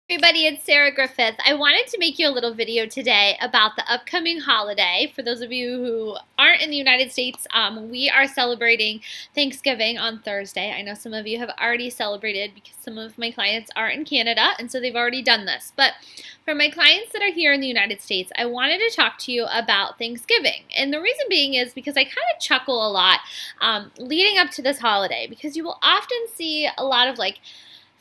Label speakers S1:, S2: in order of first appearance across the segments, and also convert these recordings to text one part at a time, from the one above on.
S1: Everybody, it's Sarah Griffith. I wanted to make you a little video today about the upcoming holiday. For those of you who aren't in the United States, we are celebrating Thanksgiving on Thursday. I know some of you have already celebrated because some of my clients are in Canada, and so they've already done this. But for my clients that are here in the United States, I wanted to talk to you about Thanksgiving. And the reason being is because I kind of chuckle a lot leading up to this holiday because you will often see a lot of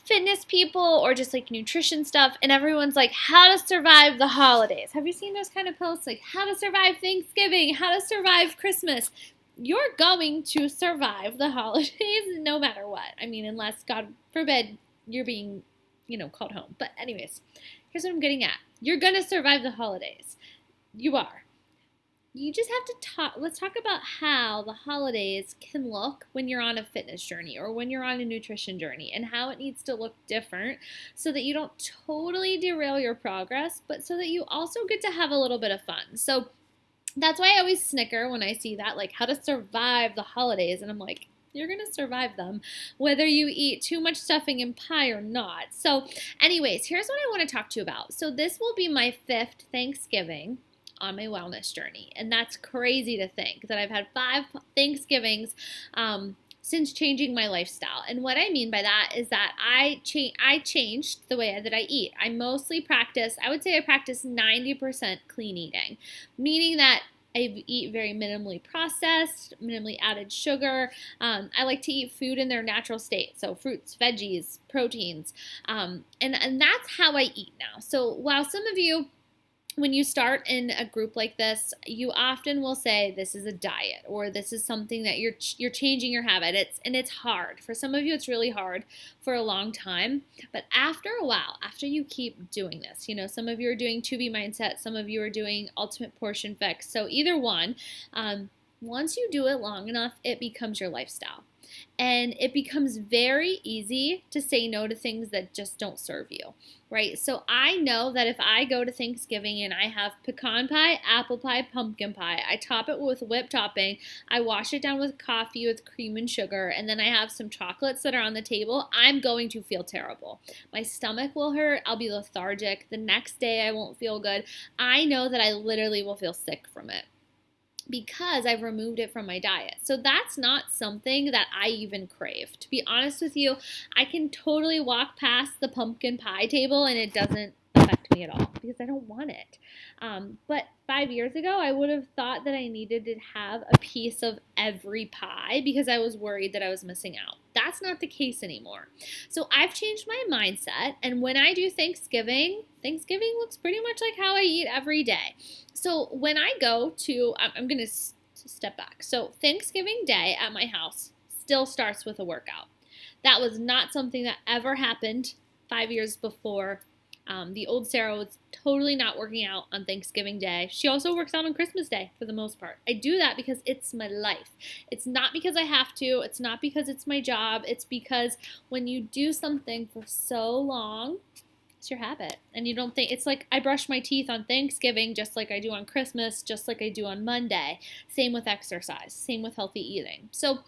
S1: fitness people or just nutrition stuff, and everyone's like, how to survive the holidays. Have you seen those kind of posts like how to survive Thanksgiving, how to survive Christmas? You're going to survive the holidays no matter what. I mean, unless God forbid you're being called home. But anyways, here's what I'm getting at. You're gonna survive the holidays. You are. You just have to let's talk about how the holidays can look when you're on a fitness journey or when you're on a nutrition journey, and how it needs to look different so that you don't totally derail your progress, but so that you also get to have a little bit of fun. So that's why I always snicker when I see that, like how to survive the holidays, and I'm like, you're going to survive them whether you eat too much stuffing and pie or not. So anyways, here's what I want to talk to you about. So this will be my 5th Thanksgiving on my wellness journey. And that's crazy to think that I've had 5 Thanksgivings since changing my lifestyle. And what I mean by that is that I changed the way that I eat. I mostly practice, I would say I practice 90% clean eating, meaning that I eat very minimally processed, minimally added sugar. I like to eat food in their natural state, so fruits, veggies, proteins, and that's how I eat now. So while some of you, when you start in a group like this, you often will say this is a diet or this is something that you're changing your habit. It's hard. For some of you, it's really hard for a long time. But after a while, after you keep doing this, some of you are doing 2B Mindset, some of you are doing Ultimate Portion Fix. So either one, once you do it long enough, it becomes your lifestyle. And it becomes very easy to say no to things that just don't serve you, right? So I know that if I go to Thanksgiving and I have pecan pie, apple pie, pumpkin pie, I top it with whipped topping, I wash it down with coffee with cream and sugar, and then I have some chocolates that are on the table, I'm going to feel terrible. My stomach will hurt, I'll be lethargic, the next day I won't feel good. I know that I literally will feel sick from it, because I've removed it from my diet. So that's not something that I even crave. To be honest with you, I can totally walk past the pumpkin pie table and it doesn't affect me at all because I don't want it. But 5 years ago, I would have thought that I needed to have a piece of every pie because I was worried that I was missing out. That's not the case anymore. So I've changed my mindset, and when I do Thanksgiving looks pretty much like how I eat every day. So when I go to, I'm going to step back. So Thanksgiving Day at my house still starts with a workout. That was not something that ever happened 5 years before. The old Sarah was totally not working out on Thanksgiving Day. She also works out on Christmas Day for the most part. I do that because it's my life. It's not because I have to. It's not because it's my job. It's because when you do something for so long, it's your habit. And you don't think, it's like I brush my teeth on Thanksgiving just like I do on Christmas, just like I do on Monday. Same with exercise, same with healthy eating. So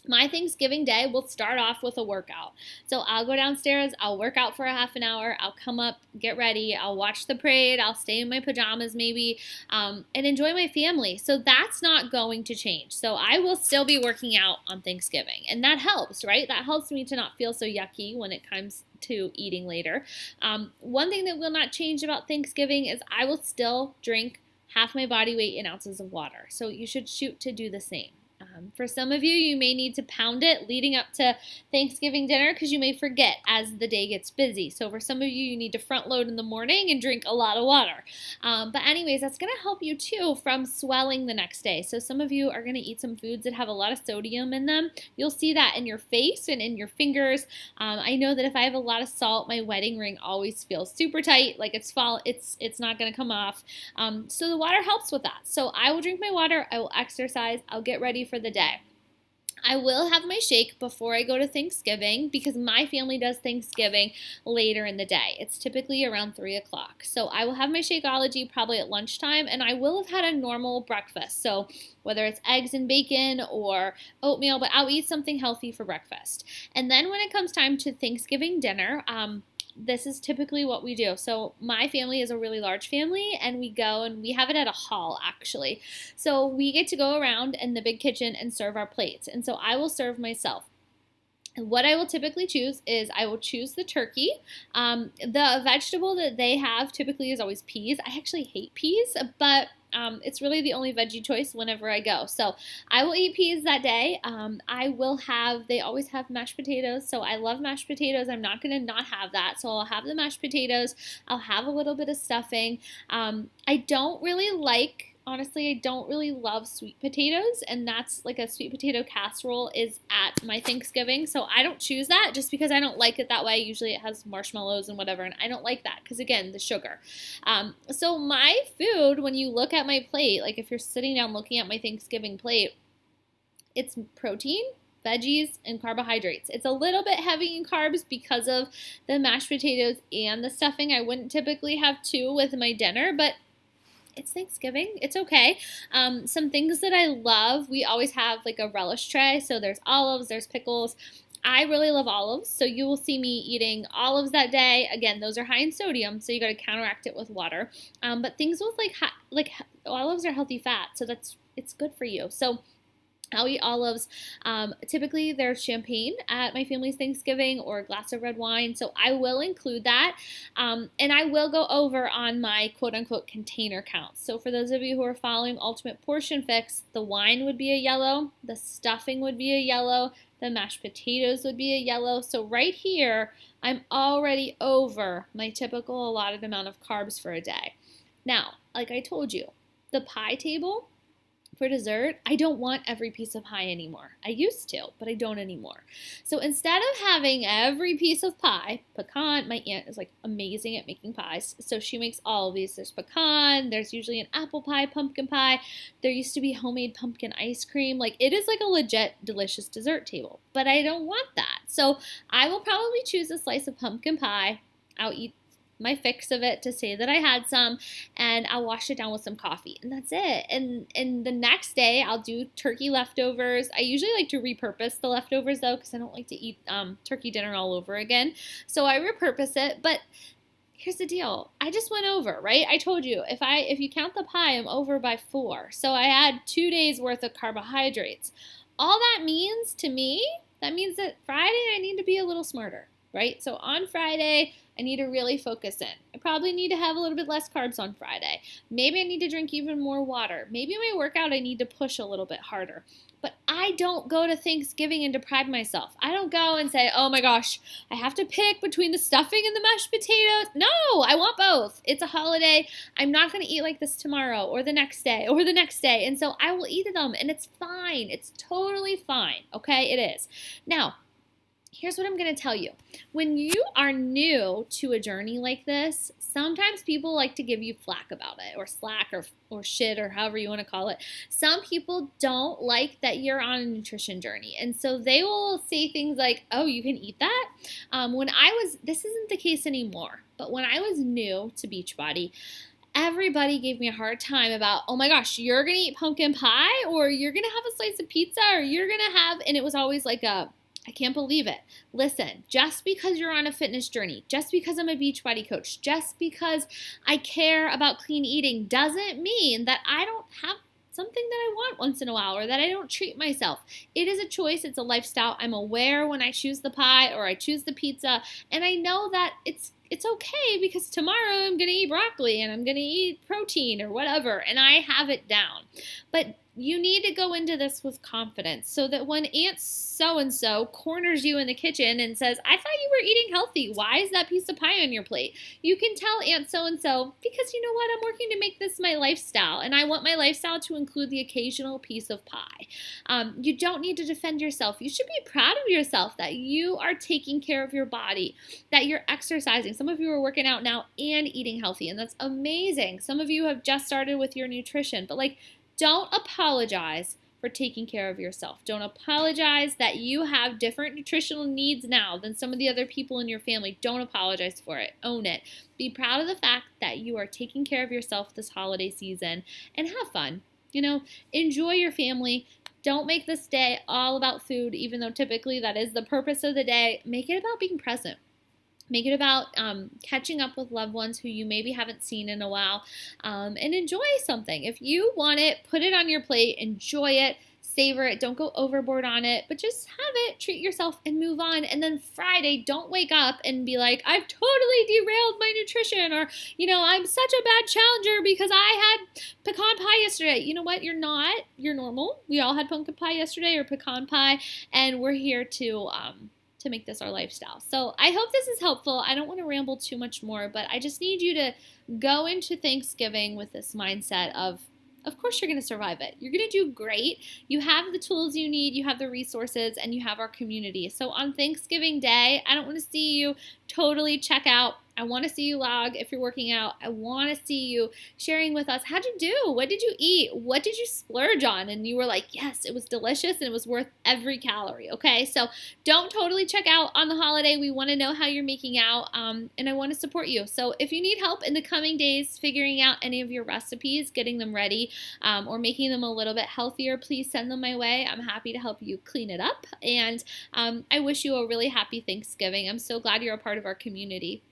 S1: my Thanksgiving Day will start off with a workout. So I'll go downstairs, I'll work out for a half an hour, I'll come up, get ready, I'll watch the parade, I'll stay in my pajamas maybe, and enjoy my family. So that's not going to change. So I will still be working out on Thanksgiving, and that helps, right? That helps me to not feel so yucky when it comes to eating later. One thing that will not change about Thanksgiving is I will still drink half my body weight in ounces of water. So you should shoot to do the same. For some of you, you may need to pound it leading up to Thanksgiving dinner because you may forget as the day gets busy. So for some of you, you need to front load in the morning and drink a lot of water. But anyways, that's going to help you too from swelling the next day. So some of you are going to eat some foods that have a lot of sodium in them. You'll see that in your face and in your fingers. I know that if I have a lot of salt, my wedding ring always feels super tight, like it's not going to come off. So the water helps with that. So I will drink my water, I will exercise, I'll get ready for the day. I will have my shake before I go to Thanksgiving because my family does Thanksgiving later in the day. It's typically around 3 o'clock. So I will have my Shakeology probably at lunchtime, and I will have had a normal breakfast. So whether it's eggs and bacon or oatmeal, but I'll eat something healthy for breakfast. And then when it comes time to Thanksgiving dinner, this is typically what we do. So my family is a really large family, and we go and we have it at a hall actually. So we get to go around in the big kitchen and serve our plates. And so I will serve myself. What I will typically choose is I will choose the turkey. The vegetable that they have typically is always peas. I actually hate peas, but it's really the only veggie choice whenever I go. So I will eat peas that day. They always have mashed potatoes. So I love mashed potatoes. I'm not going to not have that. So I'll have the mashed potatoes. I'll have a little bit of stuffing. Honestly, I don't really love sweet potatoes, and that's like a sweet potato casserole is at my Thanksgiving. So I don't choose that just because I don't like it that way. Usually it has marshmallows and whatever, and I don't like that because, again, the sugar. So my food, when you look at my plate, like if you're sitting down looking at my Thanksgiving plate, it's protein, veggies, and carbohydrates. It's a little bit heavy in carbs because of the mashed potatoes and the stuffing. I wouldn't typically have two with my dinner, but it's Thanksgiving. It's okay. Some things that I love, we always have like a relish tray. So there's olives, there's pickles. I really love olives, so you will see me eating olives that day. Again, those are high in sodium, so you got to counteract it with water. But things with like olives are healthy fat, so it's good for you. So I'll eat olives. Typically, there's champagne at my family's Thanksgiving or a glass of red wine, so I will include that. And I will go over on my quote-unquote container counts. So for those of you who are following Ultimate Portion Fix, the wine would be a yellow, the stuffing would be a yellow, the mashed potatoes would be a yellow. So right here, I'm already over my typical allotted amount of carbs for a day. Now, like I told you, the pie table, for dessert, I don't want every piece of pie anymore. I used to, but I don't anymore. So instead of having every piece of pie, pecan, my aunt is like amazing at making pies. So she makes all of these. There's pecan, there's usually an apple pie, pumpkin pie. There used to be homemade pumpkin ice cream. Like it is like a legit delicious dessert table, but I don't want that. So I will probably choose a slice of pumpkin pie. I'll eat my fix of it to say that I had some, and I'll wash it down with some coffee, and that's it. And the next day I'll do turkey leftovers. I usually like to repurpose the leftovers though, because I don't like to eat turkey dinner all over again. So I repurpose it, but here's the deal. I just went over, right? I told you, if you count the pie, I'm over by 4. So I had 2 days worth of carbohydrates. All that means to me, that means that Friday I need to be a little smarter, right? So on Friday, I need to really focus in. I probably need to have a little bit less carbs on Friday. Maybe I need to drink even more water. Maybe in my workout I need to push a little bit harder. But I don't go to Thanksgiving and deprive myself. I don't go and say, oh my gosh, I have to pick between the stuffing and the mashed potatoes. No, I want both. It's a holiday. I'm not going to eat like this tomorrow or the next day or the next day. And so I will eat them, and it's fine. It's totally fine. Okay, it is. Now, here's what I'm going to tell you. When you are new to a journey like this, sometimes people like to give you flack about it, or slack, or shit, or however you want to call it. Some people don't like that you're on a nutrition journey, and so they will say things like, oh, you can eat that? This isn't the case anymore, but when I was new to Beachbody, everybody gave me a hard time about, oh my gosh, you're going to eat pumpkin pie, or you're going to have a slice of pizza, or you're going to have, and it was always like I can't believe it. Listen, just because you're on a fitness journey, just because I'm a Beachbody coach, just because I care about clean eating doesn't mean that I don't have something that I want once in a while, or that I don't treat myself. It is a choice. It's a lifestyle. I'm aware when I choose the pie or I choose the pizza, and I know that it's okay because tomorrow I'm going to eat broccoli and I'm going to eat protein or whatever, and I have it down. But you need to go into this with confidence so that when Aunt so-and-so corners you in the kitchen and says, I thought you were eating healthy. Why is that piece of pie on your plate? You can tell Aunt so-and-so, because you know what? I'm working to make this my lifestyle, and I want my lifestyle to include the occasional piece of pie. You don't need to defend yourself. You should be proud of yourself that you are taking care of your body, that you're exercising. Some of you are working out now and eating healthy, and that's amazing. Some of you have just started with your nutrition, but don't apologize for taking care of yourself. Don't apologize that you have different nutritional needs now than some of the other people in your family. Don't apologize for it. Own it. Be proud of the fact that you are taking care of yourself this holiday season, and have fun. Enjoy your family. Don't make this day all about food, even though typically that is the purpose of the day. Make it about being present. Make it about catching up with loved ones who you maybe haven't seen in a while, and enjoy something. If you want it, put it on your plate, enjoy it, savor it. Don't go overboard on it, but just have it, treat yourself, and move on. And then Friday, don't wake up and be like, I've totally derailed my nutrition, or, I'm such a bad challenger because I had pecan pie yesterday. You know what? You're not. You're normal. We all had pumpkin pie yesterday or pecan pie, and we're here to make this our lifestyle. So I hope this is helpful. I don't want to ramble too much more, but I just need you to go into Thanksgiving with this mindset of course you're going to survive it. You're going to do great. You have the tools you need, you have the resources, and you have our community. So on Thanksgiving Day, I don't want to see you totally check out. I want to see you log if you're working out. I want to see you sharing with us. How'd you do? What did you eat? What did you splurge on? And you were like, yes, it was delicious and it was worth every calorie. Okay, so don't totally check out on the holiday. We want to know how you're making out, and I want to support you. So if you need help in the coming days figuring out any of your recipes, getting them ready, or making them a little bit healthier, please send them my way. I'm happy to help you clean it up. And I wish you a really happy Thanksgiving. I'm so glad you're a part of our community.